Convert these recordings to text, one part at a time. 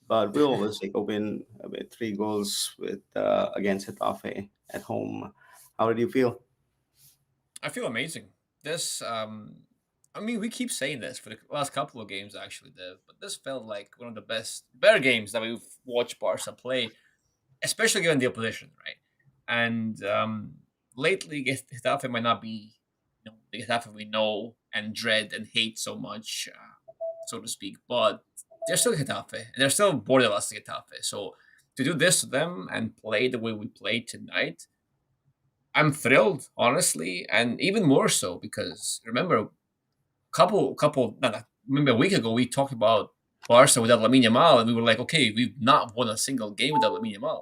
but we always take a win with 3 goals with against Getafe at home. How did you feel? I feel amazing. This, I mean, we keep saying this for the last couple of games, actually, Dev, but this felt like one of the better games that we've watched Barca play, especially given the opposition, right? And lately, Getafe might not be, the Getafe we know and dread and hate so much, so to speak, but they're still Getafe, and they're still borderless Getafe. So to do this to them and play the way we played tonight, I'm thrilled, honestly, and even more so because remember, maybe a week ago, we talked about Barca without Lamine Yamal, and we were like, okay, we've not won a single game without Lamine Yamal.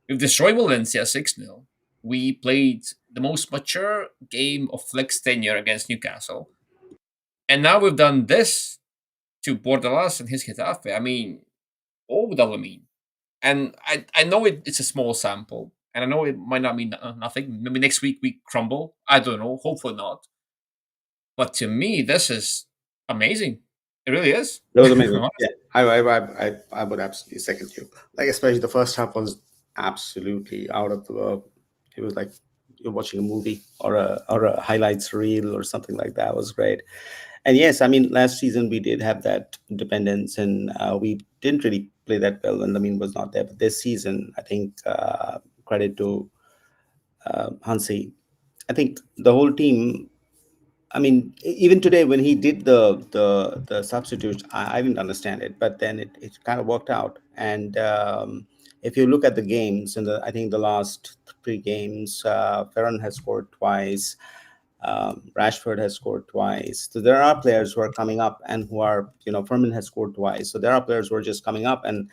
We've destroyed Valencia 6-0. We played the most mature game of Flick's tenure against Newcastle, and now we've done this to Bordalas and his Getafe. I mean, all without Lamine. And I know it's a small sample, and I know it might not mean nothing. Maybe next week we crumble. I don't know. Hopefully not. But to me, this is amazing. It really is. That was amazing. Yeah, I would absolutely second you. Like especially the first half was absolutely out of the world. It was like you're watching a movie or a highlights reel or something like that. It was great. And yes, I mean last season we did have that dependence, and we didn't really play that well when Lamine was not there. But this season, I think credit to Hansi. I think the whole team. I mean, even today when he did the substitutes, I didn't understand it, but then it kind of worked out. And if you look at the games, and I think the last 3 games, Ferran has scored twice, Rashford has scored twice. So there are players who are coming up and who are, Ferman has scored twice. So there are players who are just coming up and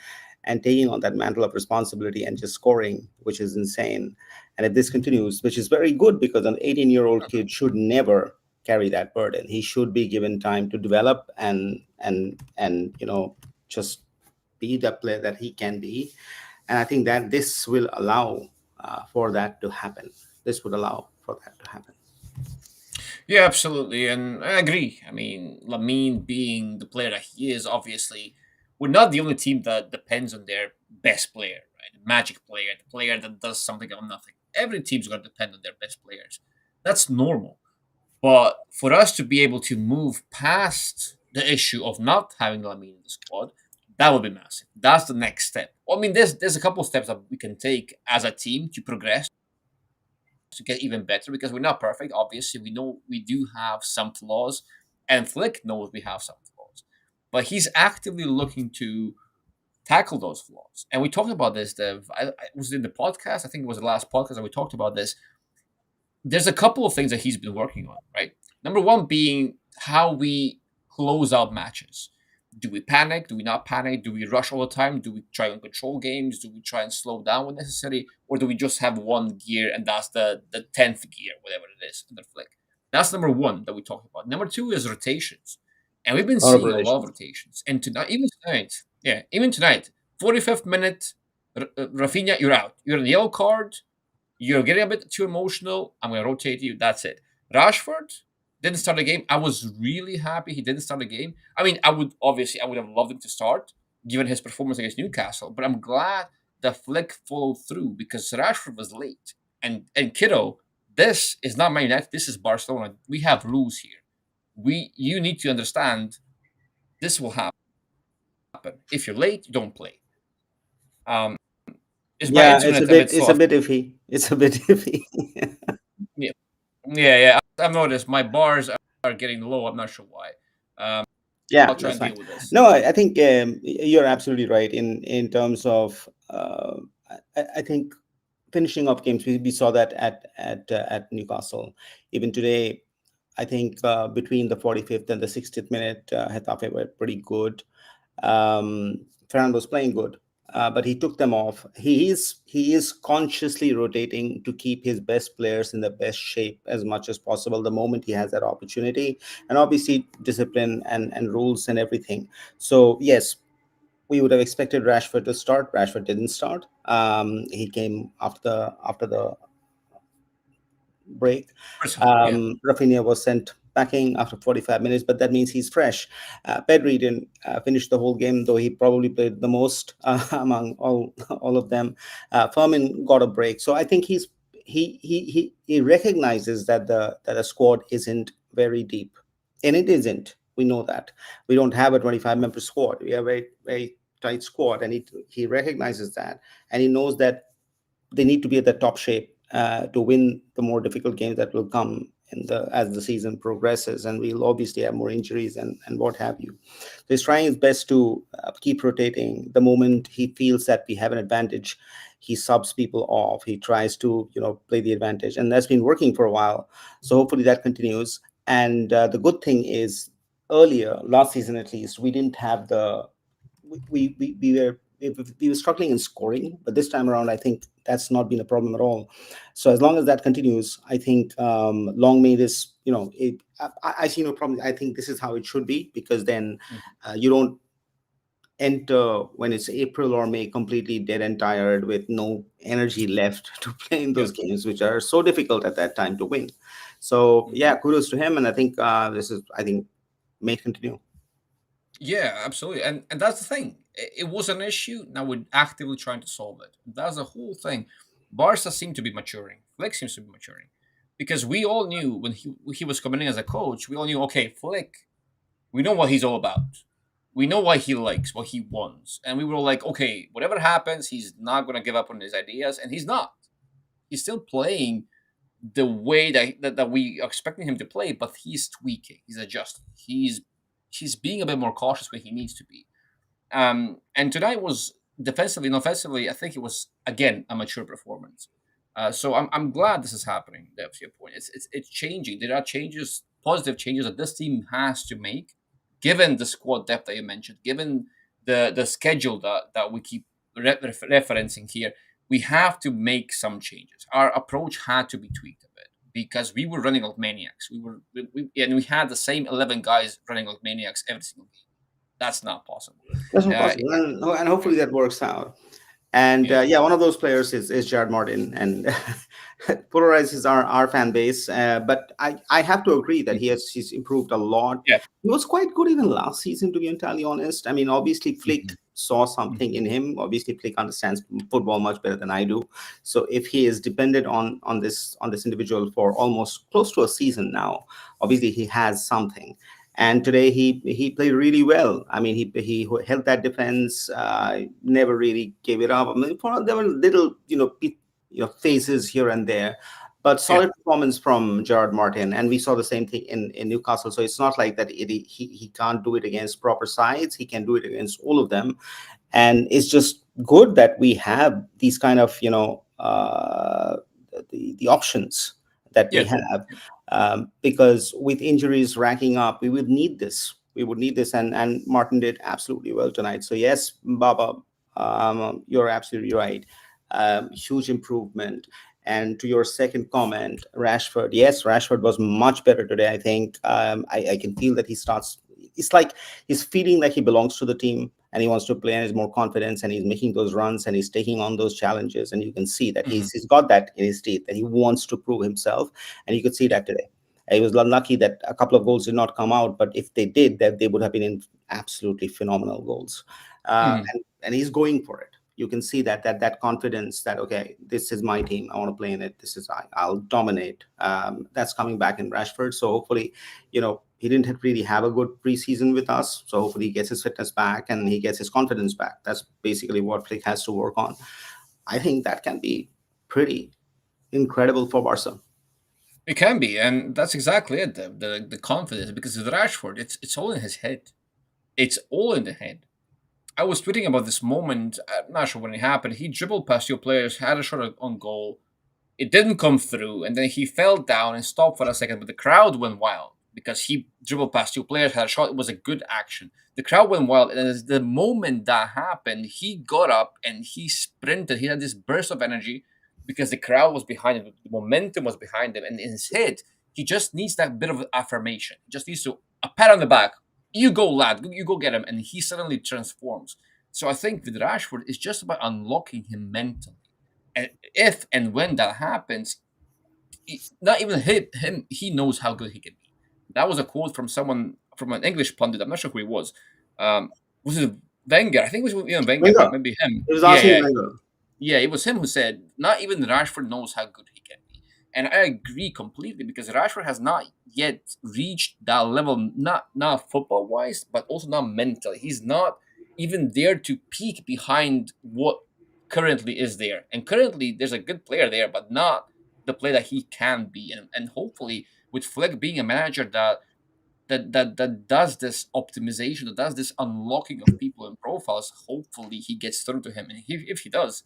taking on that mantle of responsibility and just scoring, which is insane. And if this continues, which is very good because an 18-year-old kid should never carry that burden. He should be given time to develop and just be the player that he can be. And I think that this will allow for that to happen. This would allow for that to happen. Yeah, absolutely, and I agree. I mean, Lamine being the player that he is, obviously, we're not the only team that depends on their best player, right? The magic player, the player that does something out of nothing. Every team's going to depend on their best players. That's normal. But for us to be able to move past the issue of not having Lamine in the squad, that would be massive. That's the next step. I mean, there's a couple of steps that we can take as a team to progress to get even better because we're not perfect. Obviously, we know we do have some flaws, and Flick knows we have some flaws, but he's actively looking to tackle those flaws. And we talked about this. I was in the podcast. I think it was the last podcast that we talked about this. There's a couple of things that he's been working on. Right, number one being how we close out matches. Do we panic? Do we not panic? Do we rush all the time? Do we try and control games? Do we try and slow down when necessary? Or do we just have one gear and that's the 10th gear, whatever it is, under flick? That's number one that we talked about. Number two is rotations. And we've been A lot of seeing a lot of rotations. rotations. And tonight, even tonight, 45th minute, Rafinha, you're out. You're in a yellow card. You're getting a bit too emotional. I'm going to rotate you. That's it. Rashford didn't start the game. I was really happy he didn't start the game. I mean, I would have loved him to start given his performance against Newcastle, but I'm glad the flick followed through because Rashford was late. And kiddo, this is not Man United. This is Barcelona. We have rules here. You need to understand this will happen. If you're late, you don't play. Um, is my Yeah, it's a internet a bit bit it's a soft? bit iffy. It's a bit iffy. Yeah, yeah. I've noticed my bars are getting low. I'm not sure why. Yeah, I'll try that's and fine. deal with this. No, I think you're absolutely right in terms of I think finishing off games. We saw that at Newcastle. Even today, I think between the 45th and the 60th minute, Getafe were pretty good. Ferran was playing good, but he took them off. He is consciously rotating to keep his best players in the best shape as much as possible the moment he has that opportunity, and obviously discipline and rules and everything. So yes, we would have expected Rashford to start. Rashford didn't start. He came after the break. Personally, yeah. Rafinha was sent backing after 45 minutes, but that means he's fresh. Pedri didn't finish the whole game, though he probably played the most among all of them. Fermin got a break, so I think he recognizes that the squad isn't very deep, and it isn't. We know that we don't have a 25-member squad. We have a very tight squad, and he recognizes that, and he knows that they need to be at the top shape to win the more difficult games that will come as the season progresses, and we'll obviously have more injuries and what have you. So he's trying his best to keep rotating. The moment he feels that we have an advantage, he subs people off. He tries to play the advantage, and that's been working for a while. So hopefully that continues. And the good thing is, earlier last season at least, we didn't have the we were struggling in scoring, but this time around, I think that's not been a problem at all. So as long as that continues, I think long may this. I see no problem. I think this is how it should be, because then you don't enter when it's April or May completely dead and tired with no energy left to play in Yeah. those games, which are so difficult at that time to win. So Mhm. yeah, kudos to him, and I think I think may continue. Yeah, absolutely. And that's the thing. It was an issue. Now we're actively trying to solve it. That's the whole thing. Barca seemed to be maturing. Flick seems to be maturing. Because we all knew when he was coming in as a coach, we all knew, okay, Flick, we know what he's all about. We know what he likes, what he wants. And we were all like, okay, whatever happens, he's not going to give up on his ideas. And he's not. He's still playing the way that we are expecting him to play, but he's tweaking, he's adjusting, he's being a bit more cautious when he needs to be. And tonight was defensively and offensively, I think it was again a mature performance. So I'm glad this is happening. That's your point. It's changing. There are changes, positive changes that this team has to make, given the squad depth that you mentioned, given the schedule that we keep referencing here. We have to make some changes. Our approach had to be tweaked a bit because we were running like maniacs. And we had the same 11 guys running like maniacs every single game. That's not possible. That's not Uh, possible, and hopefully that works out. And yeah, yeah, one of those players is Jared Martin, and polarizes our fan base. But I have to agree that he's improved a lot. yeah, He was quite good even last season, to be entirely honest. I mean, obviously Flick mhm, saw something in him. Obviously, Flick understands football much better than I do. So if he is dependent on this individual for almost close to a season now, obviously he has something. And today he played really well. I mean, he held that defense, never really gave it up. I mean, there were little phases here and there, but yeah, solid performance from Gerard Martin. And we saw the same thing in Newcastle. So it's not like that he can't do it against proper sides. He can do it against all of them, and it's just good that we have these kind of the options that we yeah, have, because with injuries racking up, we would need this, and Martin did absolutely well tonight. So yes, Baba, you're absolutely right. Huge improvement. And to your second comment, Rashford, yes, Rashford was much better today. I think I can feel that he starts. It's like he's feeling like he belongs to the team, and he wants to play, and he's more confidence, and he's making those runs, and he's taking on those challenges, and you can see that mhm, he's got that in his teeth, that he wants to prove himself, and you could see yeah, that today. He was lucky that a couple of goals did not come out, but if they did, that they would have been in absolutely phenomenal goals. mhm, And he's going for it. You can see that confidence that, okay, this is my team. I want to play in it. This is I'll dominate. That's coming back in Rashford. So hopefully, he didn't really have a good preseason with us. So hopefully he gets his fitness back and he gets his confidence back. That's basically what Flick has to work on. I think that can be pretty incredible for Barca. it can be, and that's exactly it. The confidence, because with Rashford, it's all in his head. It's all in the head. I was tweeting about this moment. I'm not sure when it happened. He dribbled past two players, had a shot on goal. It didn't come through, and then he fell down and stopped for a second, but the crowd went wild because he dribbled past two players, had a shot. It was a good action. The crowd went wild, and as the moment that happened, he got up and he sprinted. He had this burst of energy because the crowd was behind him, the momentum was behind him, and in his head, he just needs that bit of affirmation. He just needs to a pat on the back. You go, lad. You go get him, and he suddenly transforms. So I think with Rashford, it's just about unlocking him mentally. And if and when that happens, not even him, he knows how good he can be. That was a quote from someone from an English pundit. I'm not sure who it was. Was it Wenger? I think it was even Wenger, Wenger. maybe him. It was Yeah, Arsene yeah, Wenger. yeah. It was him who said, "Not even Rashford knows how good he can be," and I agree completely because Rashford has not yet reached that level, not football wise, but also not mentally. He's not even there to peak behind what currently is there. And currently, there's a good player there, but not the player that he can be. And hopefully, with Flick being a manager that does this optimization, that does this unlocking of people and profiles, hopefully he gets through to him. And if he does,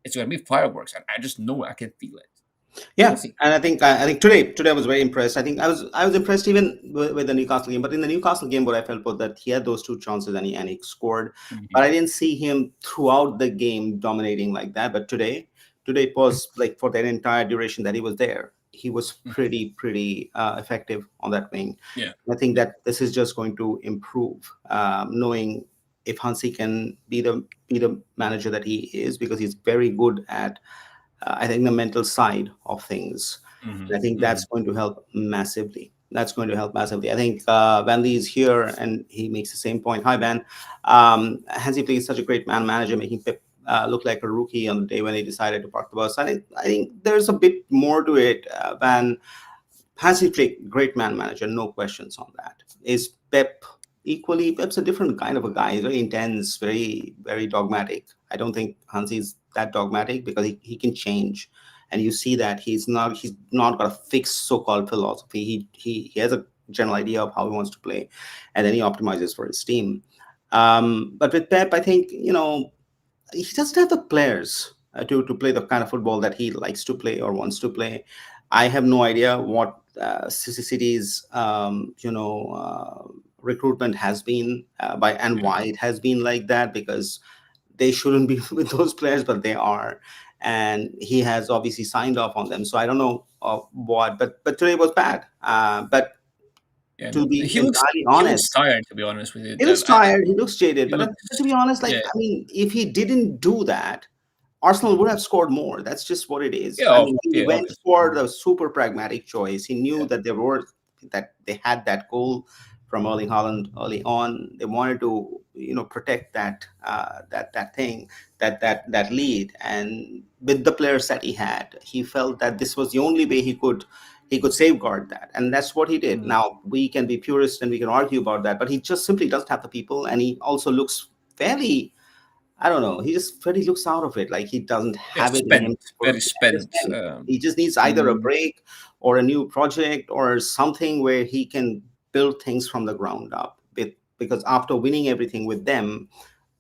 it's going to be fireworks. And I just know I can feel it. We'll Yeah, see. and I think today I was very impressed. I was impressed even with the Newcastle game. But in the Newcastle game, what I felt was that he had those two chances and he scored. But Hmm. I didn't see him throughout the game dominating like that. But today it was like for that entire duration that he was there, he was Hmm. pretty effective on that wing. Yeah. I think Yeah. that this is just going to improve, knowing if Hansi can be the manager that he is, because he's very good at I think the mental side of things. Hmm. And I think Hmm. that's going to help massively. That's going to help massively. I think Van Lee is here and he makes the same point. Hi, Van. Hansi Flick is such a great manager, making Pep look like a rookie on the day when he decided to park the bus. I think there's a bit more to it, Van. Hansi Flick, great manager, no questions on that. Is Pep equally? Pep's a different kind of a guy. He's very intense, very dogmatic. I don't think Hansi's that dogmatic because he can change, and you see that he's not got a fixed so-called philosophy. He has a general idea of how he wants to play, and then he optimizes for his team. But with Pep, I think he doesn't have the players to play the kind of football that he likes to play or wants to play. I have no idea what City's recruitment has been by and Yeah. why it has been like that, because they shouldn't be with those players, but they are, and he has obviously signed off on them. So I don't know what, but today was bad. But Yeah. to be He looks entirely he looks honest, tired, to be honest with you. he looks tired. He looks jaded. He But to looks. be honest, Yeah. like I mean, if he didn't do that, Arsenal would have scored more. That's just what it is. I mean, he Yeah. went Obviously. for the super pragmatic choice. He knew Yeah. that they had that goal from Erling Haaland early on. They wanted to, protect that thing, that lead. And with the players that he had, he felt that this was the only way he could safeguard that, and that's what he did. Mm. Now we can be purists and we can argue about that, but he just simply doesn't have the people, and he also looks fairly, I don't know. He just really looks out of it. Like he doesn't Yeah. have it in him. Spent. Very Just spent. spent. He just needs either a Mm. break or a new project or something where he can build things from the ground up. Because after winning everything with them,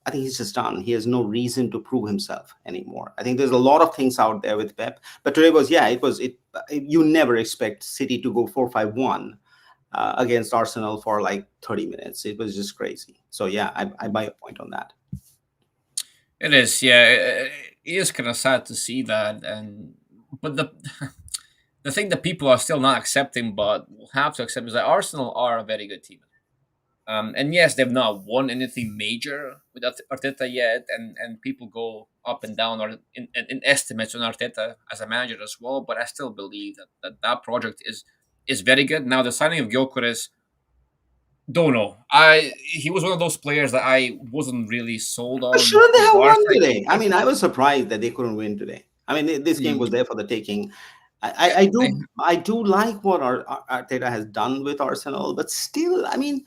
I think he's just done. He has no reason to prove himself anymore. I think there's a lot of things out there with Pep, but today was, yeah, it was it. You never expect City to go 4-5-1 against Arsenal for like 30 minutes. It was just crazy. So yeah, I buy a point on that. It is, yeah. It is kind of sad to see that, and but the thing that people are still not accepting, but will have to accept, is that Arsenal are a very good team. And yes, they've not won anything major with Arteta yet, and people go up and down or in estimates on Arteta as a manager as well. But I still believe that project is very good. Now the signing of Gyökeres, don't know. He was one of those players that I wasn't really sold But on shouldn't they for have Barca. won today? I mean, I was surprised that they couldn't win today. I mean, this game Mm, was there for the taking. I, yeah, I, I they, do I do like what Arteta has done with Arsenal, but still, I mean,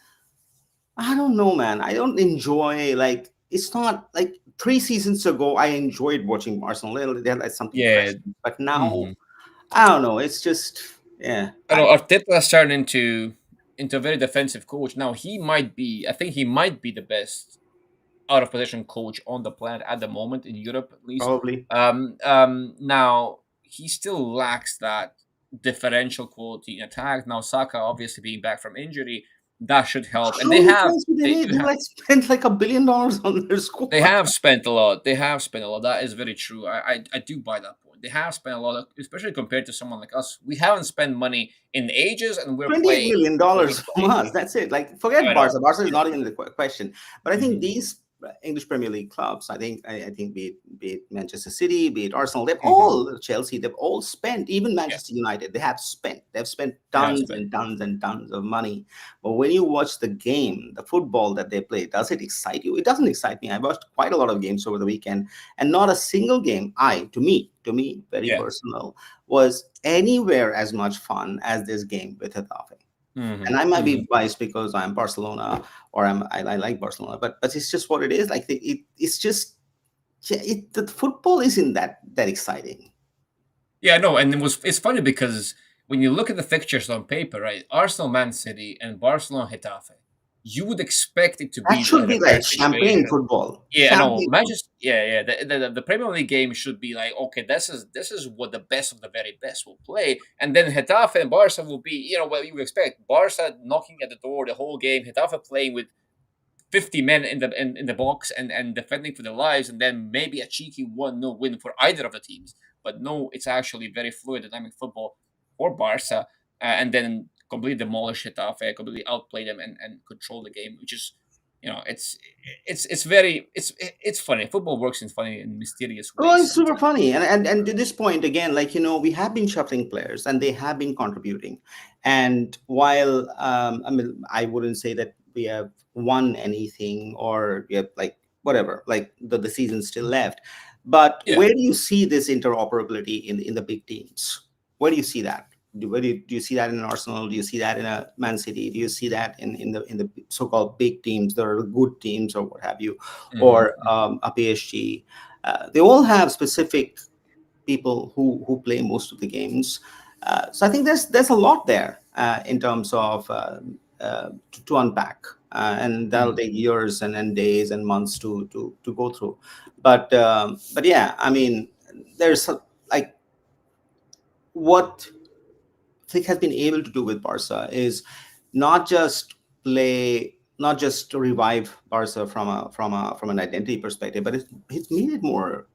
I don't know, man. I don't enjoy, like, it's not like 3 seasons ago. I enjoyed watching Arsenal. They had like something fresh, yeah. but now Mhm. I don't know. It's just, yeah. I know Arteta is turning into a very defensive coach. Now he might be. I think he might be the best out of position coach on the planet at the moment in Europe, at least. Probably. Now he still lacks that differential quality in attack. Now Saka, obviously being back from injury, that should help. And How many players do they they need? do They have like spent like $1 billion on their they squad. have spent a lot. They have spent a lot. That is very true. I do buy that point. They have spent a lot, especially compared to someone like us. We haven't spent money in ages, and we're $28 playing million what we dollars from play. us. That's it. Like, forget I know. Barca. Barca is Yeah. not even the question. But I think Mhm. these. English Premier League clubs. I think be it Manchester City, be it Arsenal, they've Hmm. all Chelsea, they've all spent. Even Yeah, Manchester United, they've spent it has tons been. and tons and tons of money. But when you watch the game, the football that they play, does it excite you? It doesn't excite me. I watched quite a lot of games over the weekend, and not a single game, to me, very Yeah. personal, was anywhere as much fun as this game with Hetafe. Hmm. And I might Hmm. be biased because I'm Barcelona, or I like Barcelona, but it's just what it is. Like it's just, yeah, the football isn't that exciting. Yeah, no, and it's funny because when you look at the fixtures on paper, right? Arsenal, Man City, and Barcelona, Getafe, you would expect it to That be should a be fair like champagne situation. football. Yeah, I know. Champagne football. Manchester, yeah. The Premier League game should be like, okay, this is what the best of the very best will play, and then Getafe and Barca will be, what you would expect. Barca knocking at the door the whole game, Getafe playing with 50 men in the box and defending for their lives, and then maybe a cheeky 1-0 win for either of the teams. But no, it's actually very fluid, dynamic football for Barca, and then completely demolish Getafe, completely outplay them and control the game, which is, it's funny. Football works in funny and mysterious Oh, ways it's super sometimes. funny. And to this point again, like, we have been shuffling players and they have been contributing. And while I mean, I wouldn't say that we have won anything, or we have, like, whatever, like the season's still left. But Yeah. where do you see this interoperability in the big teams? Where do you see that? Do you see that in Arsenal? Do you see that in a Man City? Do you see that in the so-called big teams, that are good teams, or what have you, Hmm. or a PSG? They all have specific people who play most of the games. So I think there's a lot there in terms of to unpack, and that'll Hmm. take years and days and months to go through. But yeah, I mean, there's like, what Flick has been able to do with Barca is not just not just to revive Barca from an identity perspective, but it's made it more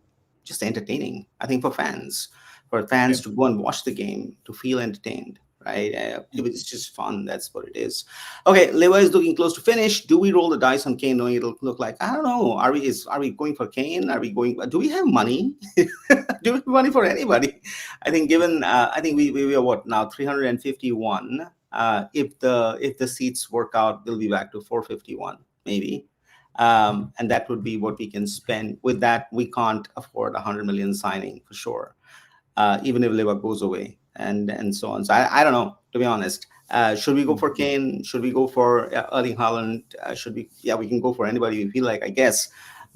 just entertaining. I think for Yeah. fans to go and watch the game, to feel entertained, right? Mhm. It's just fun. That's what it is. Okay, Lewa is looking close to finish. Do we roll the dice on Kane, knowing it'll look like, I don't know? Are we going for Kane? Are we going? Do we have money? Do we have money for anybody? I think given I think we are what now, 351. If the seats work out, we'll be back to 451 maybe. And that would be what we can spend. With that, we can't afford 100 million signing for sure, even if Liva goes away, and so on. So I don't know, to be honest. Should we go for Mhm. Kane? Should we go for Erling Haaland? Should we? Yeah, we can go for anybody we feel like, I guess.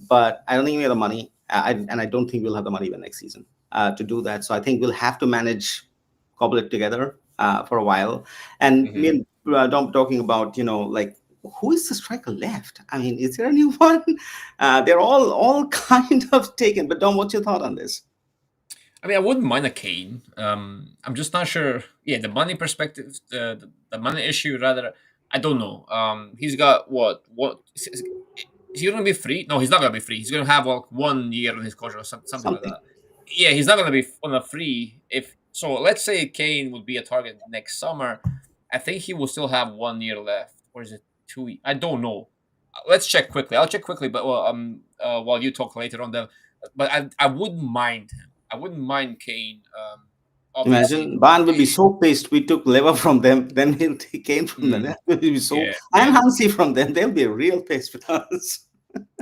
But I don't think we have the money, and I don't think we'll have the money even next season to do that. So I think we'll have to manage, cobble it together for a while. And me Mhm. and Dom talking about, like, who is the striker left? I mean, is there a new one? They're all kind of taken. But Dom, what's your thought on this? I mean, I wouldn't mind a Kane. I'm just not sure. Yeah, the money perspective, the money issue, rather. I don't know. He's got what? Is he gonna be free? No, he's not gonna be free. He's gonna have like 1 year on his contract or something like Something. that. Yeah, he's not gonna be on a free. If so, let's say Kane would be a target next summer. I think he will still have 1 year left, or is it 2? I don't know. Let's check quickly. I'll check quickly, but while you talk later on, but I wouldn't mind him. I wouldn't mind Kane. Obviously, Imagine Ban will be he, so pissed we took Lever from them, then he'll take Kane from them. mm, He'll be so, yeah, and yeah. Hansi from them. They'll be real pissed with us.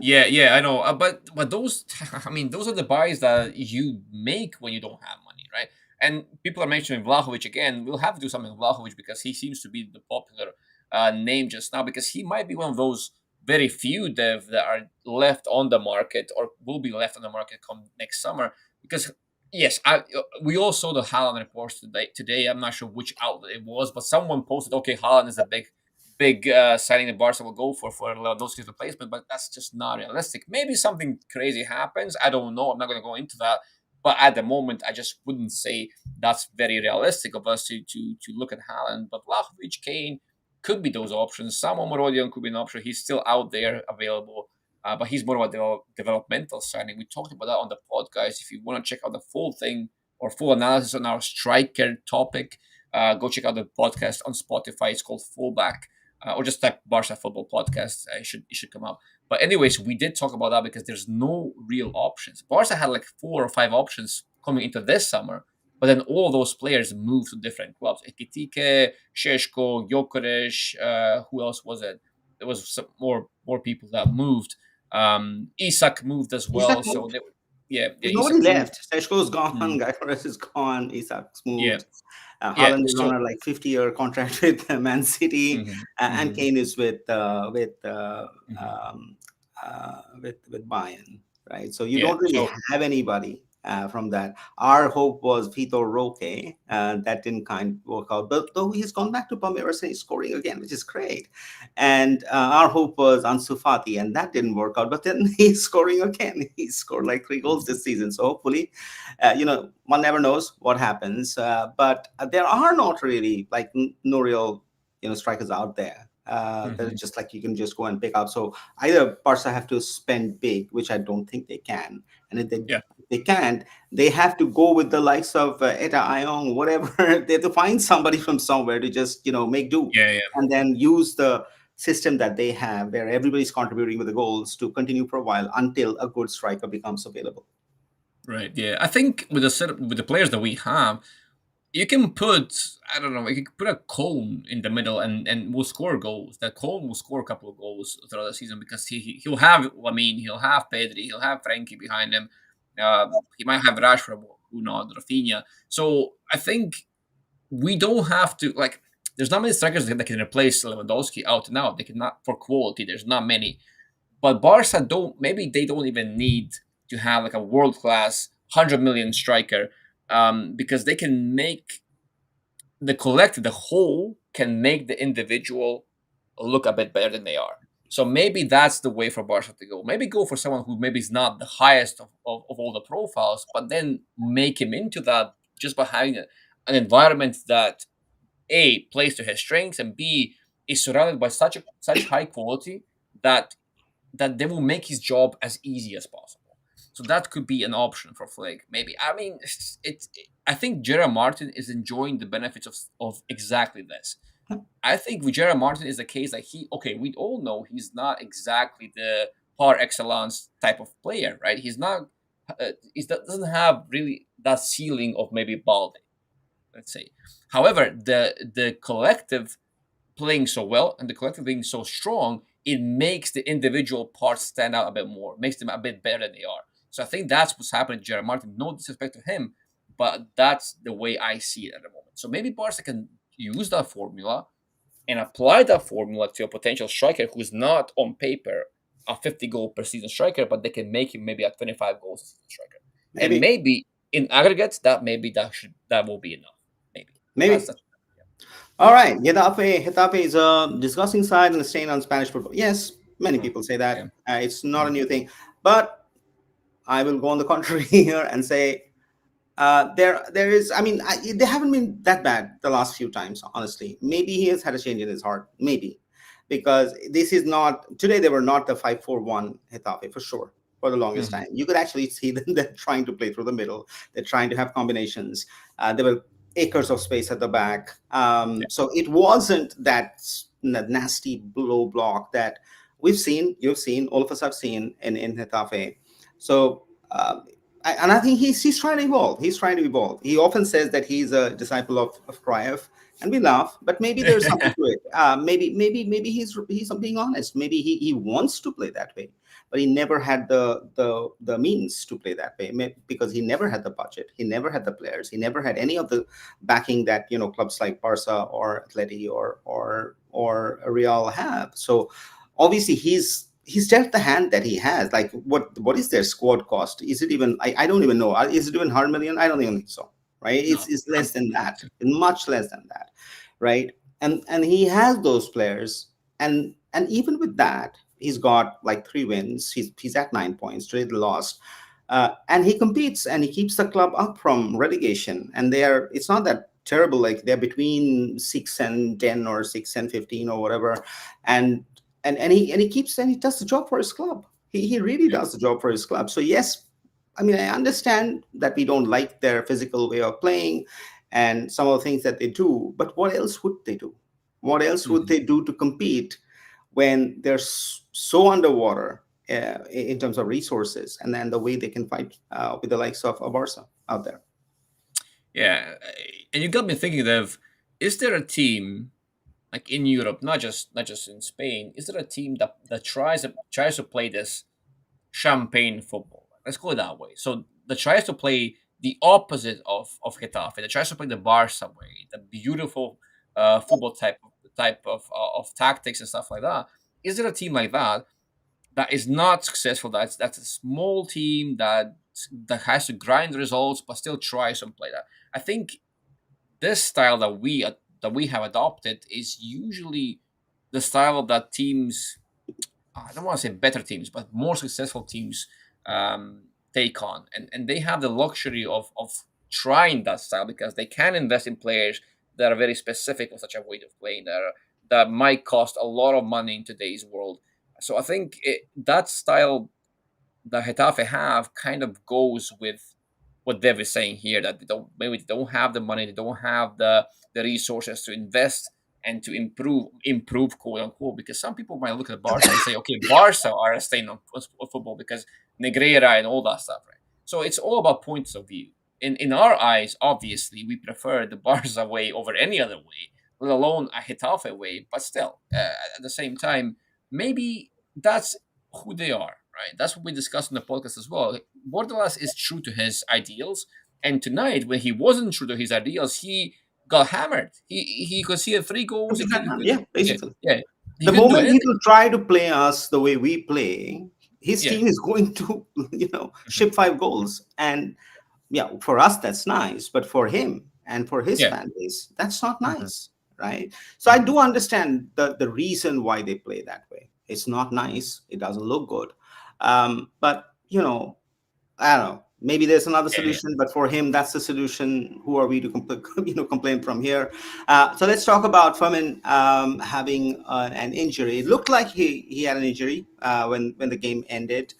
Yeah, yeah, I know. But those, I mean, those are the buys that you make when you don't have money, right? And people are mentioning Vlahovic again. We'll have to do something with Vlahovic because he seems to be the popular name just now because he might be one of those very few dev that are left on the market or will be left on the market come next summer. Because yes, we all saw the Haaland reports today. Today, I'm not sure which outlet it was, but someone posted, okay, Haaland is a big signing the Barca will go for Lewandowski's replacement, but that's just not realistic. Maybe something crazy happens. I don't know. I'm not going to go into that. But at the moment, I just wouldn't say that's very realistic of us to look at Haaland. But Vlahovic, Kane could be those options. Sam Omorodion could be an option. He's still out there available, but he's more of a developmental signing. We talked about that on the podcast. If you want to check out the full thing or full analysis on our striker topic, go check out the podcast on Spotify. It's called Fullback or just type Barca Football Podcast. It should come out. But anyways, we did talk about that because there's no real options. Barca had like 4 or 5 options coming into this summer, but then all those players moved to different clubs. Ekitike, Sheshko, Jokeres, who else was it? There was some more people that moved. Isak moved as well. Isak So moved. they, yeah, There's Isak nobody moved. left. Seshko's gone. Mm, Guy Torres is gone. Isak's yeah, moved. yeah. Haaland is on So a like 50-year contract with Man City, mhm, and mhm, Kane is mhm, with Bayern, right? So you yeah. don't really So have anybody from that. Our hope was Vitor Roque. That didn't kind of work out, but though he's gone back to Palmeiras and he's scoring again, which is great. And our hope was Ansu Fati, and that didn't work out. But then he's scoring again. He scored like 3 goals this season. So hopefully, one never knows what happens. But there are not really like no real strikers out there. That are mhm, just like you can just go and pick up. So either Barca have to spend big, which I don't think they can, and if yeah, they can't, they have to go with the likes of Eta Ion, whatever. They have to find somebody from somewhere to just make do, yeah, yeah. and then use the system that they have, where everybody's contributing with the goals to continue for a while until a good striker becomes available. Right. Yeah. I think with the with the players that we have, you can put, I don't know, you can put a cone in the middle and will score goals. That cone will score a couple of goals throughout the season because he'll have he'll have Pedri, he'll have Frankie behind him. He might have Rashford, who not, Rafinha. So I think we don't have to like. There's not many strikers that can replace Lewandowski out and out. They cannot for quality. There's not many. But Barca don't. Maybe they don't even need to have like a world class 100 million striker, because they can make the collective, the whole, can make the individual look a bit better than they are. So maybe that's the way for Barca to go. Maybe go for someone who maybe is not the highest of all the profiles, but then make him into that just by having an environment that A plays to his strengths and B is surrounded by such high quality that they will make his job as easy as possible. So that could be an option for Flick. Maybe. I mean, I think Gerard Martin is enjoying the benefits of exactly this. I think with Gerard Martin is the case that we all know he's not exactly the par excellence type of player, right? He's not. Doesn't have really that ceiling of maybe Balde, let's say. However, the collective playing so well and the collective being so strong, it makes the individual parts stand out a bit more, makes them a bit better than they are. So I think that's what's happening to Jared Martin. No disrespect to him, but that's the way I see it at the moment. So maybe Barca can use that formula and apply that formula to a potential striker who's not on paper a 50 goal per season striker, but they can make him maybe a 25 goals a season striker. And Maybe, maybe in aggregate, that will be enough. Maybe. That's maybe. the All right, Getafe is a disgusting side and a stain on Spanish football. Yes, many people say yeah. that. It's not a Mhm. new thing, but I will go on the contrary here and say there is. I mean, they haven't been that bad the last few times. Honestly, maybe he has had a change in his heart. Maybe because this is not today. They were not the 5-4-1 Getafe for sure. For the longest Mhm. time, you could actually see them. They're trying to play through the middle. They're trying to have combinations. There were acres of space at the back. Yeah. So it wasn't that nasty low block that we've seen. You've seen. All of us have seen in Getafe. So. And I think he's trying to evolve. He's trying to evolve. He often says that he's a disciple of Cruyff, and we laugh. But maybe there's something to it. Maybe he's being honest. Maybe he wants to play that way, but he never had the means to play that way because he never had the budget. He never had the players. He never had any of the backing that clubs like Barca or Atleti or Real have. So obviously he's dealt the hand that he has. Like what is their squad cost? Is it even I don't even know. Is it even 100 million? I don't even think so. Right? No, It's less than not. that, much less than that. Right? And he has those players, and even with that, he's got like 3 wins. He's at 9 points. Today they lost. And he competes and he keeps the club up from relegation. And it's not that terrible. Like they're between 6 and 10 or 6 and 15 or whatever. And and he does the job for his club. He really Yeah. does the job for his club. So yes, I mean I understand that we don't like their physical way of playing and some of the things that they do, but what else would they do? What else would Mhm. they do to compete when they're so underwater in terms of resources, and then the way they can fight with the likes of Barca out there. Yeah, and you got me thinking of, is there a team like in Europe, not just in Spain, is there a team that tries to play this champagne football? Let's go that way. So that tries to play the opposite of Getafe. That tries to play the Barca way, the beautiful football type of tactics and stuff like that. Is there a team like that is not successful? That's a small team that has to grind results but still tries and play that. I think this style that we have adopted is usually the style that teams, I don't want to say better teams, but more successful teams take on, and they have the luxury of trying that style because they can invest in players that are very specific of such a way of playing that might cost a lot of money in today's world. So I think that style that Getafe have kind of goes with what Dev is saying here, that they don't have the money, they don't have the resources to invest and to improve quote unquote. Because some people might look at Barca and say, okay, Barca are staying on football because Negreira and all that stuff, right? So it's all about points of view. In our eyes, obviously, we prefer the Barca way over any other way, let alone a Getafe way. But still, at the same time, maybe that's who they are, right? That's what we discussed in the podcast as well. Bordalas is true to his ideals, and tonight, when he wasn't true to his ideals, he got hammered. He conceded 3 goals. Yeah, Yeah, basically. yeah. He The couldn't do moment he anything. will try to play us the way we play, his Yeah. team is going to, Mhm. ship 5 goals. And yeah, for us that's nice, but for him and for his Yeah. fan base, that's not Mhm. nice, right? So I Mhm. do understand the reason why they play that way. It's not nice. It doesn't look good. But I don't know. Maybe there's another Yeah, yeah. solution, but for him, that's the solution. Who are we to complain from here? So let's talk about Fermin having an injury. It looked like he had an injury when the game ended,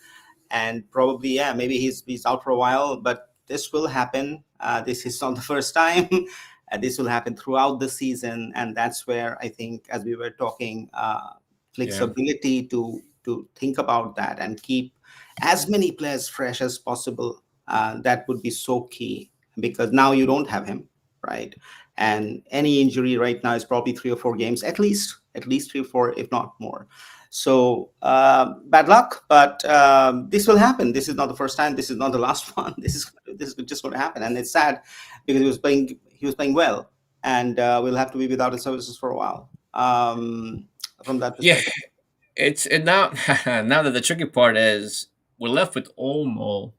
and probably, yeah, maybe he's out for a while. But this will happen. This is not the first time. This will happen throughout the season, and that's where I think, as we were talking, Yeah. flexibility to think about that and keep as many players fresh as possible. That would be so key, because now you don't have him, right? And any injury right now is probably 3 or 4 games, at least 3 or 4, if not more. So bad luck, but this will happen. This is not the first time. This is not the last one. This is just going to happen, and it's sad because he was playing well, and we'll have to be without his services for a while. From that Yeah. perspective. It's and now now that the tricky part is we're left with Olmo,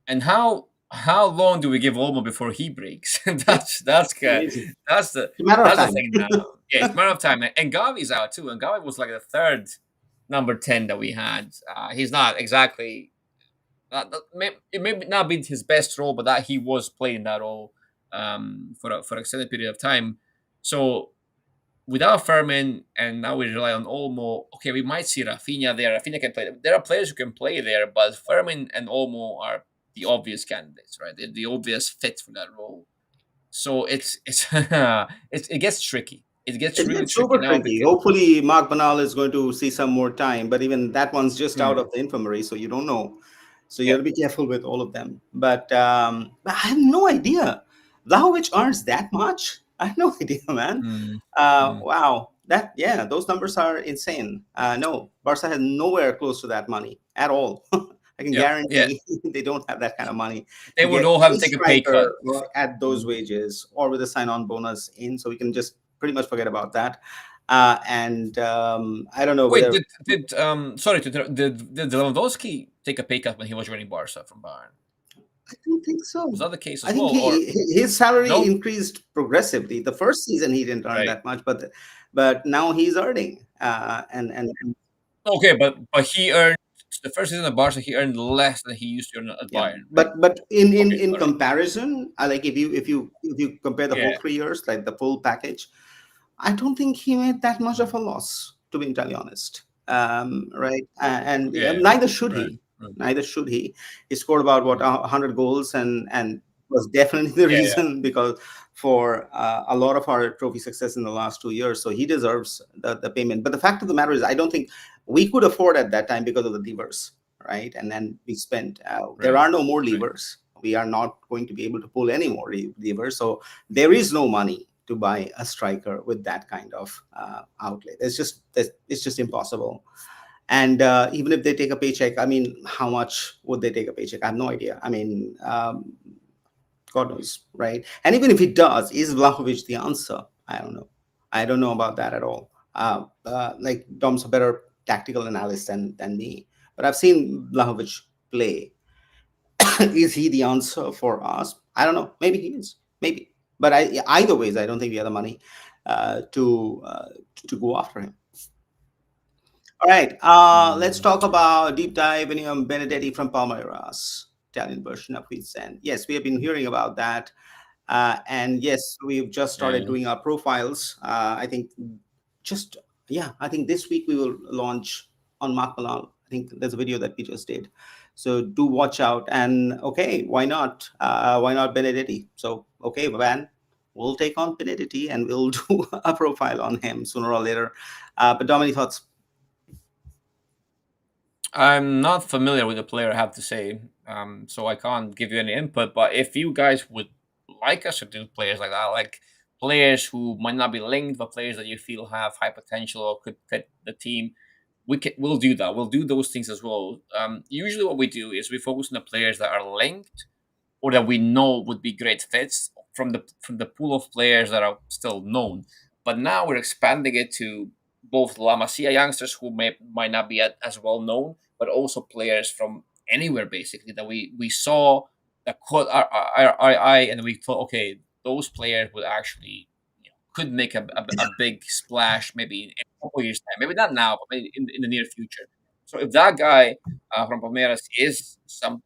and how long do we give Olmo before he breaks? Yeah, amazing. that's the It's a matter of that's the time. thing now. Yeah, it's a matter of time. And Gavi's out too, and Gavi was like the third number 10 that we had. He's not exactly. It may not be his best role, but that he was playing that role for an extended period of time. So without Furman, and now we rely on Olmo. Okay, we might see Rafinha there. Rafinha can play. There are players who can play there, but Furman and Olmo are the obvious candidates, right? They're the obvious fit for that role. So it gets tricky. It gets It really gets tricky super now tricky. because Hopefully, Mark Banal is going to see some more time, but even that one's just out Hmm, of the infirmary, so you don't know. So you yeah, got to be careful with all of them. But I have no idea. Vlahovic earns that much? I have no idea, man. hmm, hmm, Wow. Those numbers are insane. No, Barca has nowhere close to that money at all. I can yeah, yeah. guarantee they don't have that kind of money They to would get all have a to take a pay cut. striker at those Hmm. wages or with a sign-on bonus in. So we can just pretty much forget about that. And I don't know Wait, whether did sorry to interrupt, did Lewandowski take a pay cut when he was joining Barca from Bayern? I don't think Was so. that the case I as think well, or his salary no? increased progressively. The first season he didn't earn Right. that much, but now he's earning. And Okay, but he earned the first season at Barca. He earned less than he used to earn at yeah, Bayern, right? but in Okay, in all right. comparison, I like if you compare the whole Yeah, 3 years, like the full package, I don't think he made that much of mm, a loss, to be entirely honest. Right, and yeah, neither should right. he. Mm. Neither should he. He scored about what Mm. 100 goals, and was definitely the Yeah, yeah. reason because for a lot of our trophy success in the last 2 years. So he deserves the payment. But the fact of the matter is, I don't think we could afford at that time because of the levers, right? And then we spent. There Right. are no more Right. levers. We are not going to be able to pull any more levers. So there is no money to buy a striker with that kind of outlay. It's just impossible. And even if they take a paycheck, I mean, how much would they take a paycheck? I have no idea. I mean, God knows, right? And even if he does, is Vlahovic the answer? I don't know. I don't know about that at all. Like Dom's a better tactical analyst than me, but I've seen Vlahovic play. Is he the answer for us? I don't know. Maybe he is. Maybe. But either ways, I don't think we have the money to go after him. All right. Let's Mm, talk about deep dive in Benedetti from Palmeiras, Italian version of Quicksand. Yes, we have been hearing about that. And yes, we've just started yeah. doing our profiles. I think just, yeah, I think this week we will launch on Mark Malal. I think there's a video that we just did. So do watch out. And okay, why not? Why not Benedetti? So, okay, Van, we'll take on Benedetti and we'll do a profile on him sooner or later. But Dominic, thoughts? I'm not familiar with the player, I have to say, so I can't give you any input. But if you guys would like us to do players like that, like players who might not be linked, but players that you feel have high potential or could fit the team, we'll do that. We'll do those things as well. Usually, what we do is we focus on the players that are linked or that we know would be great fits from the pool of players that are still known. But now we're expanding it to both La Masia youngsters who might not be as well known, but also players from anywhere basically that we saw that caught our eye, and we thought, okay, those players would actually could make a big splash maybe in a couple years time, maybe not now, but maybe in the near future. So if that guy from Palmeiras is a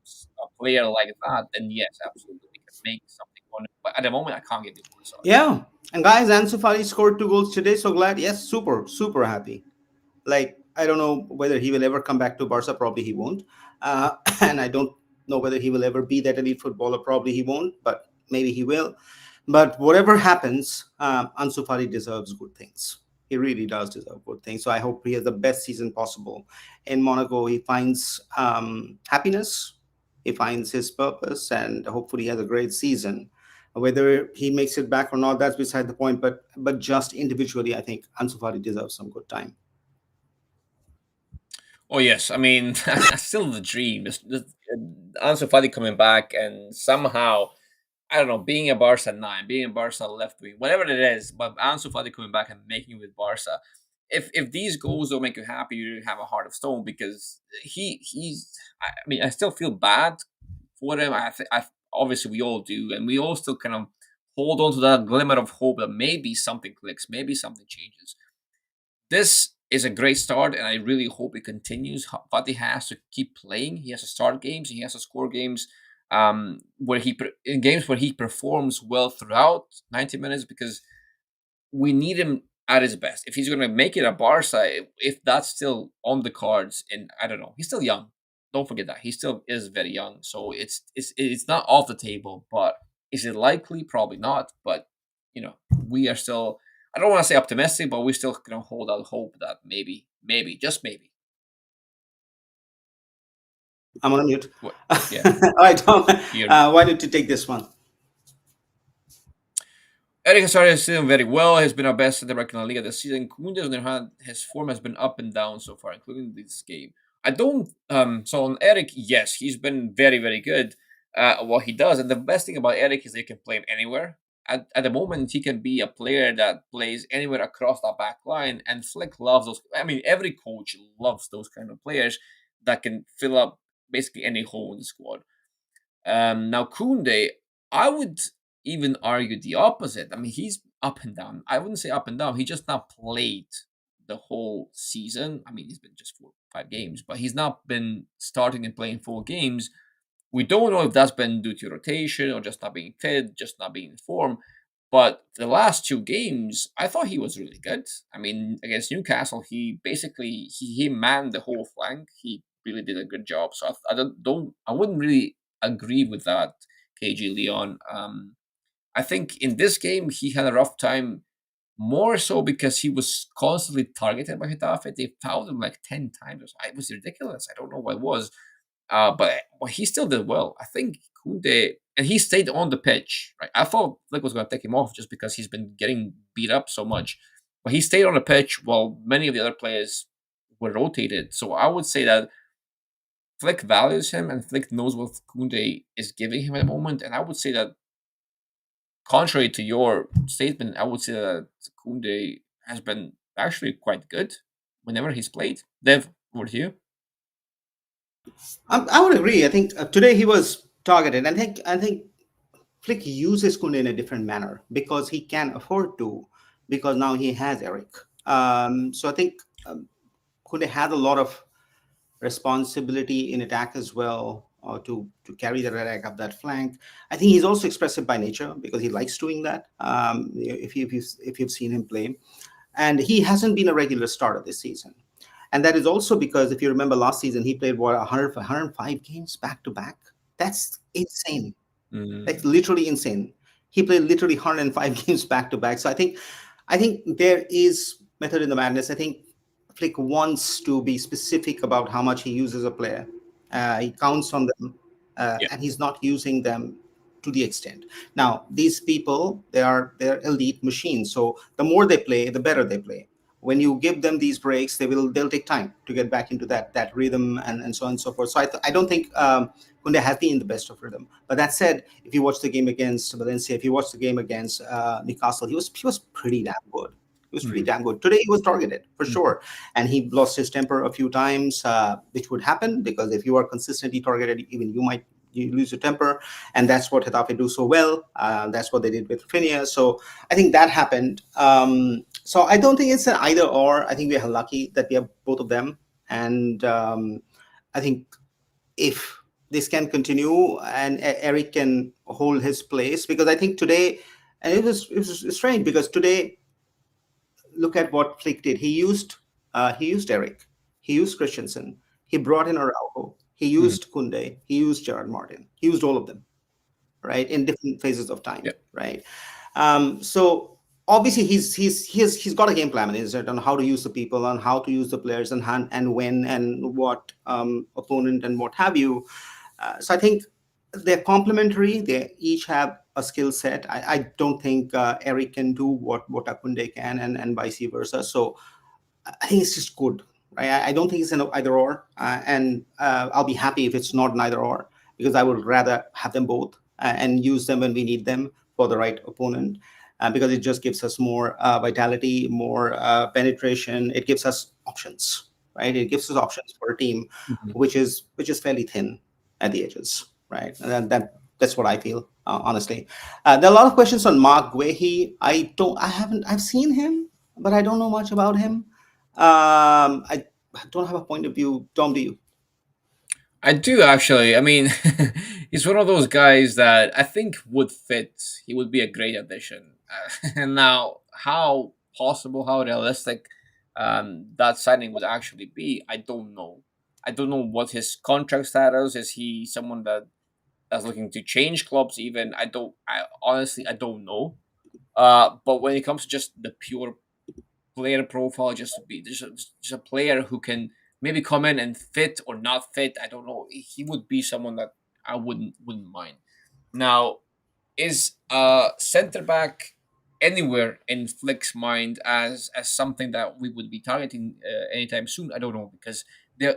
player like that, then yes, absolutely we can make something on it. But at the moment, I can't give you more. Sorry. Yeah. And guys, Ansu Fati scored 2 goals today. So glad. Yes, super, super happy. Like, I don't know whether he will ever come back to Barca. Probably he won't. And I don't know whether he will ever be that elite footballer. Probably he won't, but maybe he will. But whatever happens, Ansu Fati deserves good things. He really does deserve good things. So I hope he has the best season possible in Monaco. He finds happiness, he finds his purpose, and hopefully he has a great season. Whether he makes it back or not, that's beside the point. But just individually, I think Ansu Fati deserves some good time. Oh yes, I mean that's still the dream. Ansu Fati coming back and somehow I don't know, being a Barca nine, being a Barca left wing, whatever it is, but Ansu Fati coming back and making it with Barca. If these goals don't make you happy, you have a heart of stone because he's. I mean, I still feel bad for him. I obviously we all do, and we all still kind of hold on to that glimmer of hope that maybe something clicks, maybe something changes. This is a great start, and I really hope it continues. Fati has to keep playing. He has to start games. He has to score games where in games where he performs well throughout 90 minutes because we need him at his best. If he's going to make it a Barca, if that's still on the cards, and I don't know, he's still young. Don't forget that he still is very young, so it's not off the table. But is it likely? Probably not. But we are still. I don't want to say optimistic, but we still can hold out hope that maybe, just maybe. I'm on mute. What? All Yeah, right, Tom. you're Why don't you take this one? Eric Hazard is doing very well. He's been our best at the American Liga this season. Kunde, on the other hand, his form has been up and down so far, including this game. I don't. So on Eric, yes, he's been very, very good at what he does. And the best thing about Eric is he can play him anywhere. At the moment, he can be a player that plays anywhere across that back line. And Flick loves those. I mean, every coach loves those kind of players that can fill up basically any hole in the squad. Now Kunde, I would even argue the opposite. I mean, he's up and down. I wouldn't say up and down. He just not played the whole season. I mean, he's been just 4 5 games, but he's not been starting and playing 4 games. We don't know if that's been due to rotation or just not being fit, just not being in form. But the last 2 games, I thought he was really good. I mean, against Newcastle, he basically he manned the whole flank. He really did a good job. So I wouldn't really agree with that, KG Leon. I think in this game he had a rough time, more so because he was constantly targeted by Getafe. They fouled him like 10 times. It was ridiculous. I don't know what it was. But he still did well. I think Kunde, and he stayed on the pitch. Right, I thought Flick was going to take him off just because he's been getting beat up so much, but he stayed on the pitch while many of the other players were rotated. So I would say that Flick values him, and Flick knows what Kunde is giving him at the moment. And I would say that, contrary to your statement, I would say that Kunde has been actually quite good whenever he's played. Dev, over to you. I would agree. I think today he was targeted. I think Flick uses Kunde in a different manner because he can afford to, because now he has Eric. So I think Kunde had a lot of responsibility in attack as well, to carry the attack up that flank. I think he's also expressive by nature because he likes doing that. If you've seen him play, and he hasn't been a regular starter this season. And that is also because if you remember last season, he played what 105 games back to back. That's insane. Like Mm, literally insane. He played literally 105 games back to back. So I think there is method in the madness. I think Flick wants to be specific about how much he uses a player. He counts on them, yeah. and he's not using them to the extent. Now, these people, they're elite machines. So the more they play, the better they play. When you give them these breaks, they'll take time to get back into that rhythm, and so on and so forth. So I don't think Kunde has been in the best of rhythm. But that said, if you watch the game against Valencia, if you watch the game against Newcastle, he was pretty damn good. He was pretty Mhm, damn good. Today he was targeted for mhm, sure, and he lost his temper a few times, which would happen because if you are consistently targeted, even you lose your temper, and that's what Hetafe do so well. That's what they did with Rafinha. So I think that happened. So I don't think it's an either or. I think we are lucky that we have both of them, and I think if this can continue and Eric can hold his place, because I think today, and it was strange because today, look at what Flick did. He used Eric, he used Christensen, he brought in Araujo, he mhm, used Kunde, he used Gerard Martin, he used all of them, right, in different phases of time, yeah. right. So obviously he's got a game plan, is it, on how to use the people, on how to use the players, and when and what opponent and what have you. So I think they're complementary. They each have a skill set. I don't think Eric can do what Akunde can, and vice versa. So I think it's just good, right? I don't think it's an either or, and I'll be happy if it's not an either or, because I would rather have them both, and use them when we need them for the right opponent, because it just gives us more vitality, more penetration. It gives us options, right? It gives us options for a team, Mhm. which is fairly thin at the edges, right? And that's what I feel, honestly. There are a lot of questions on Mark Guehi. I've seen him, but I don't know much about him. I don't have a point of view. Tom, do you? I do actually. I mean, he's one of those guys that I think would fit. He would be a great addition. And now, how possible, how realistic that signing would actually be, I don't know. I don't know what his contract status is. He someone that's looking to change clubs? Even I don't. I honestly I don't know. But when it comes to just the pure player profile, just to be just a player who can maybe come in and fit or not fit. I don't know. He would be someone that I wouldn't mind. Now, is center back anywhere in Flick's mind as something that we would be targeting anytime soon? I don't know because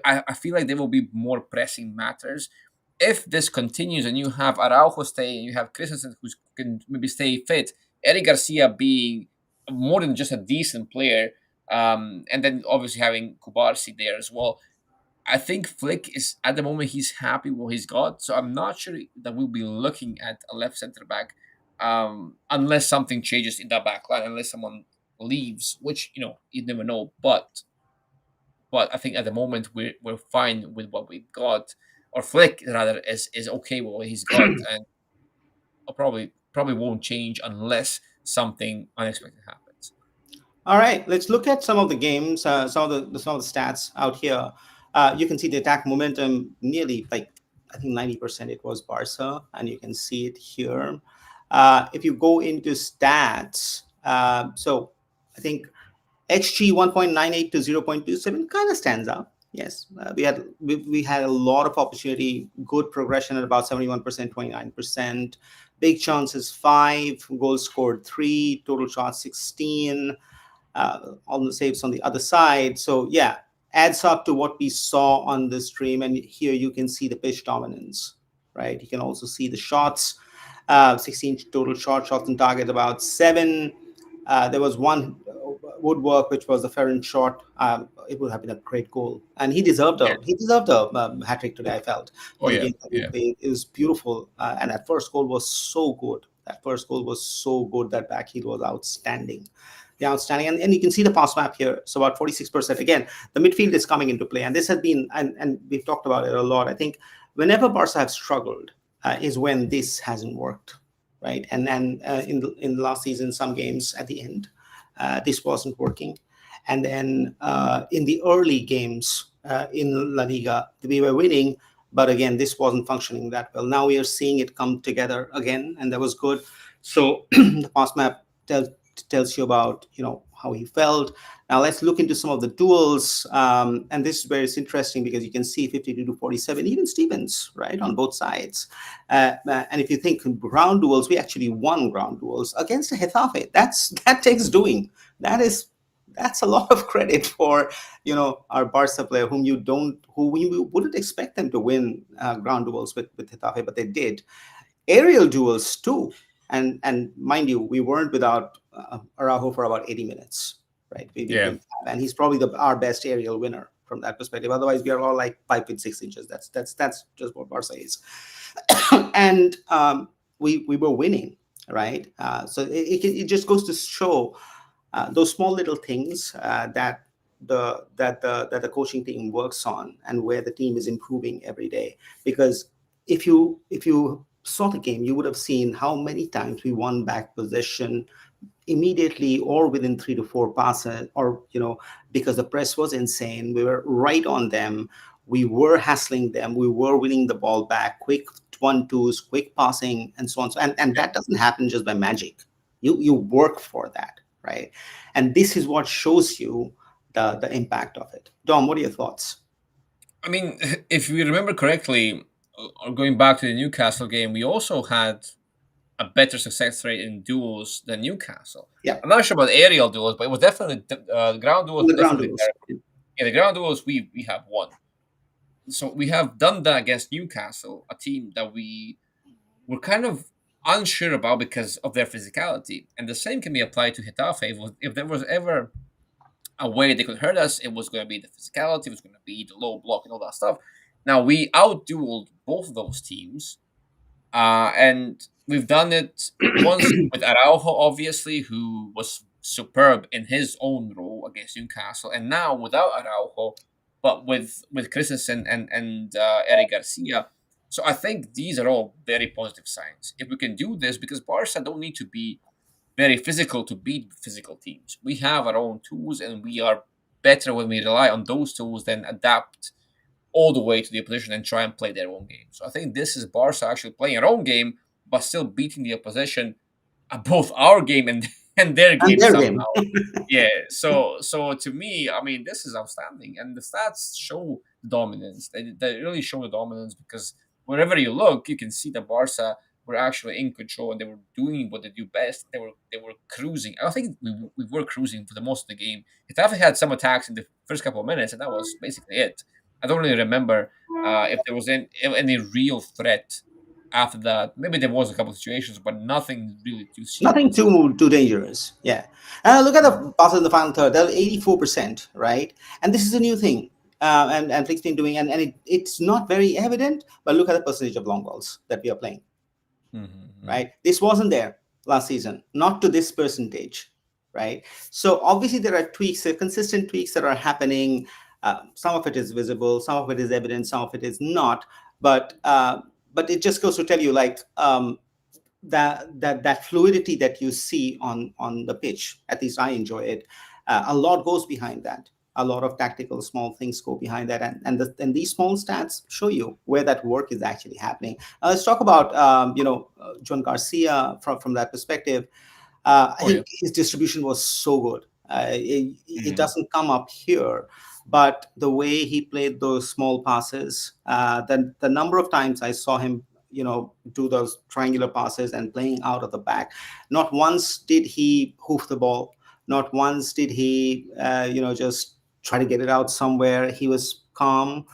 I feel like there will be more pressing matters. If this continues and you have Araujo stay and you have Christensen who can maybe stay fit, Eric Garcia being more than just a decent player, and then obviously having Kubarsi there as well, I think Flick is at the moment he's happy with what he's got. So I'm not sure that we'll be looking at a left center back, unless something changes in that back line, unless someone leaves, which you never know. But I think at the moment we're fine with what we've got, or Flick rather is okay with what he's got, and probably won't change unless something unexpected happens. All right, let's look at some of the games, some of the stats out here. You can see the attack momentum nearly, like, I think 90% it was Barca, and you can see it here. If you go into stats, so I think XG 1.98 to 0.27 kind of stands out. Yes, we had a lot of opportunity, good progression at about 71%, 29%. Big chances 5, goals scored 3, total shots 16, on the saves on the other side. So yeah, adds up to what we saw on the stream. And here you can see the pitch dominance, right? You can also see the shots, 16 total shots on target, about 7. There was one woodwork, which was the Ferran shot. It would have been a great goal, and Yeah. he deserved a hat trick today. I felt Oh for the yeah. game that he Yeah. played. It was beautiful, and that first goal was so good. That first goal was so good. That back heel was outstanding. The outstanding, and you can see the pass map here. So about 46%. Again, the midfield is coming into play, and this has been, and we've talked about it a lot. I think whenever Barca have struggled, is when this hasn't worked, right? And in the last season, some games at the end, this wasn't working, and then in the early games in La Liga, we were winning, but again, this wasn't functioning that well. Now we are seeing it come together again, and that was good. So the pass map tells you about how he felt. Now let's look into some of the duels, and this is where it's interesting because you can see 52 to 47, even Stevens, right, on both sides. And if you think ground duels, we actually won ground duels against Getafe. That takes doing. That's a lot of credit for our Barca player, who we wouldn't expect them to win ground duels with Getafe, but they did. Aerial duels too, and mind you, we weren't without Araujo for about 80 minutes, right? We Yeah. didn't have, and he's probably our best aerial winner from that perspective. Otherwise, we are all like 5 feet 6 inches. That's just what Barca is. And we were winning, right? So it just goes to show those small little things that the coaching team works on, and where the team is improving every day. Because if you saw the game, you would have seen how many times we won back possession immediately or within 3 to 4 passes, or because the press was insane, we were right on them, we were hassling them, we were winning the ball back, quick 1-2s, quick passing, and so on. And that doesn't happen just by magic. You work for that, right? And this is what shows you the impact of it. Dom, what are your thoughts? I mean, if we remember correctly, or going back to the Newcastle game, we also had a better success rate in duels than Newcastle. Yeah, I'm not sure about aerial duels, but it was definitely the ground duels on were the ground definitely duels. there. Yeah, the ground duels we have won. So we have done that against Newcastle, a team that we were kind of unsure about because of their physicality. And the same can be applied to Getafe. If there was ever a way they could hurt us, it was going to be the physicality, it was going to be the low block and all that stuff. Now we outdueled both of those teams, and we've done it once with Araujo, obviously, who was superb in his own role against Newcastle, and now without Araujo, but with Christensen and Eric Garcia. So I think these are all very positive signs. If we can do this, because Barca don't need to be very physical to beat physical teams. We have our own tools, and we are better when we rely on those tools than adapt all the way to the opposition and try and play their own game. So I think this is Barca actually playing their own game, but still beating the opposition at both our game and and their And game their somehow. game. Yeah. So to me, I mean, this is outstanding, and the stats show the dominance. They really show the dominance because wherever you look, you can see that Barca were actually in control and they were doing what they do best. They were cruising. I think we were cruising for the most of the game. Getafe had some attacks in the first couple of minutes, and that was basically it. I don't really remember if there was any real threat after that. Maybe there was a couple of situations, but nothing really too Nothing serious. too dangerous. Yeah. Look at Mhm. the passes in the final third. They're 84%, right? And this is a new thing. And Flick's been doing, and it's not very evident, but look at the percentage of long balls that we are playing, Mhm. right? This wasn't there last season, not to this percentage, right? So obviously there are tweaks, there are consistent tweaks that are happening. Some of it is visible, some of it is evident, some of it is not. But it just goes to tell you, like, that fluidity that you see on the pitch. At least I enjoy it. A lot goes behind that. a lot of tactical small things go behind that, and these small stats show you where that work is actually happening. Let's talk about John Garcia from that perspective. I Oh yeah. think his distribution was so good. It Mm-hmm. doesn't come up here, but the way he played those small passes, the number of times I saw him, do those triangular passes and playing out of the back. Not once did he hoof the ball. Not once did he, just try to get it out somewhere. He was calm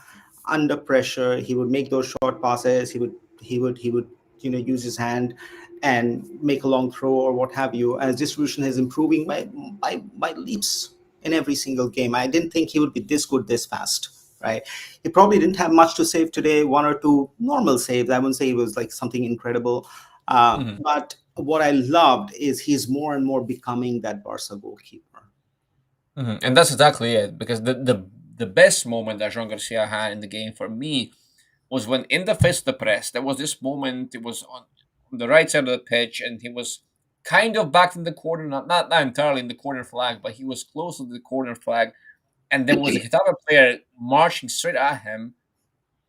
under pressure. He would make those short passes. He would use his hand and make a long throw or what have you. As distribution is improving by leaps in every single game. I didn't think he would be this good this fast. Right, he probably didn't have much to save today. One or two normal saves. I wouldn't say it was like something incredible, Mm-hmm. but what I loved is he's more and more becoming that Barca goalkeeper. And that's exactly it. Because the best moment that Jean Garcia had in the game for me was when in the face of the press, there was this moment. It was on the right side of the pitch, and he was kind of back in the corner, not entirely in the corner flag, but he was close to the corner flag, and there was a Getafe player marching straight at him,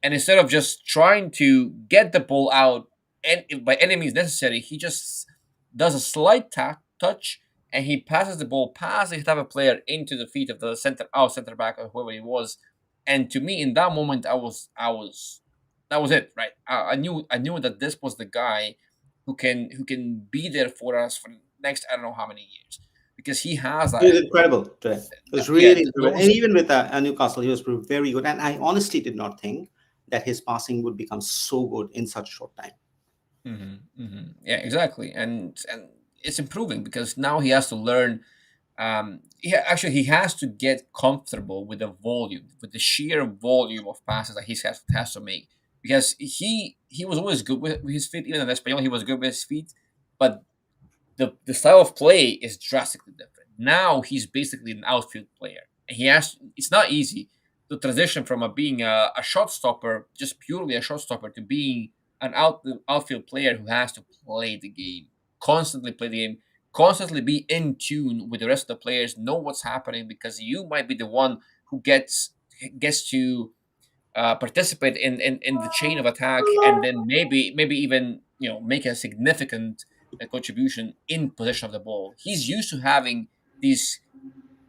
and instead of just trying to get the ball out and by any means necessary, he just does a slight touch and he passes the ball past the Getafe player into the feet of the center back or whoever he was. And to me, in that moment, that was it, right? I knew that this was the guy who can be there for us for the next I don't know how many years because he has He was that. incredible today. It was Yeah, really incredible. And those. even with Newcastle, he was very good. And I honestly did not think that his passing would become so good in such a short time. Yeah, exactly, and it's improving because now he has to learn. He has to get comfortable with the volume, with the sheer volume of passes that he has to make. Because he was always good with his feet, even in Espanyol, he was good with his feet, but the style of play is drastically different. Now he's basically an outfield player, and he has. It's not easy to transition from being a shot stopper, just purely a shot stopper, to being an outfield player who has to play the game, constantly play the game, constantly be in tune with the rest of the players, know what's happening because you might be the one who gets to participate in the chain of attack, and then maybe even make a significant contribution in possession of the ball. He's used to having these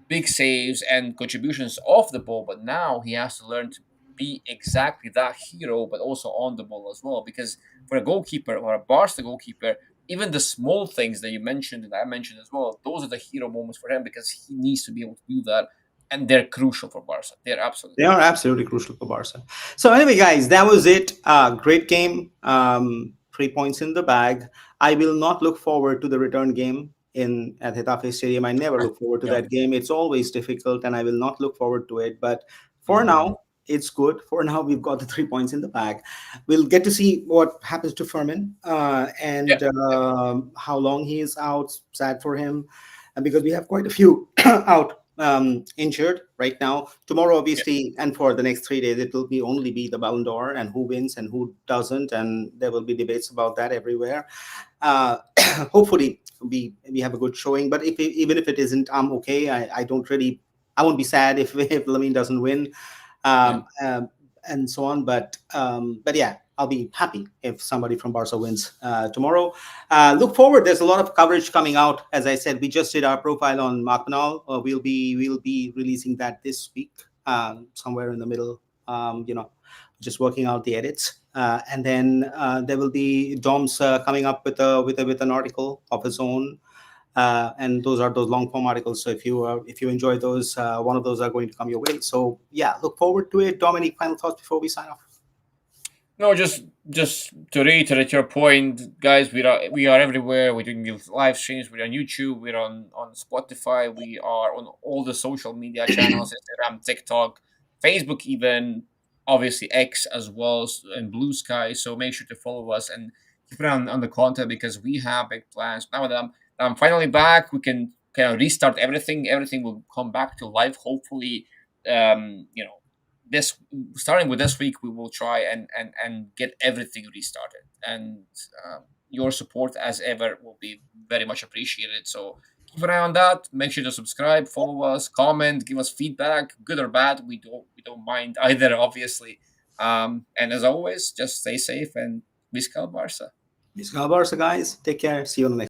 big saves and contributions off the ball, but now he has to learn to be exactly that hero, but also on the ball as well. Because for a goalkeeper or a Barca goalkeeper, even the small things that you mentioned and I mentioned as well, those are the hero moments for him because he needs to be able to do that, and they're crucial for Barca. They're They absolutely are crucial. absolutely crucial for Barca. So anyway, guys, that was it. Great game. 3 points in the bag. I will not look forward to the return game in at Getafe Stadium. I never look forward to Yeah. that game. It's always difficult, and I will not look forward to it. But for Mhm. now, it's good. For now, we've got the 3 points in the bag. We'll get to see what happens to Furman Yeah. and Yeah. how long he is out. Sad for him, and because we have quite a few out injured right now. Tomorrow, Yeah. obviously, and for the next 3 days, it will be only be the Ballon d'Or and who wins and who doesn't, and there will be debates about that everywhere. Uh, Hopefully, we have a good showing. But if even if it isn't, I'm okay. I don't really. I won't be sad if Lamine doesn't win, Yeah. um, um, and so on. But yeah, I'll be happy if somebody from Barca wins tomorrow. Look forward. There's a lot of coverage coming out. As I said, we just did our profile on Mark Manal. We'll be releasing that this week, somewhere in the middle. Just working out the edits, and then there will be Dom's coming up with an article of his own, and those are those long form articles. So if you enjoy those, one of those are going to come your way. So yeah, look forward to it. Dominic, final thoughts before we sign off? No, just to reiterate your point, guys. We are everywhere. We're doing these live streams. We're on YouTube. We're on Spotify. We are on all the social media channels: Instagram, TikTok, Facebook, even obviously X as well, and Blue Sky. So make sure to follow us and keep an eye on the content because we have big plans. Now that I'm finally back, we can kind of restart everything. Everything will come back to life. Hopefully, you know this starting with this week we will try and get everything restarted, and your support as ever will be very much appreciated. So keep an eye on that. Make sure to subscribe, follow us, comment, give us feedback, good or bad. We don't mind either, obviously. And as always, just stay safe and Visca Barca. Barca, guys. Take care. See you on the next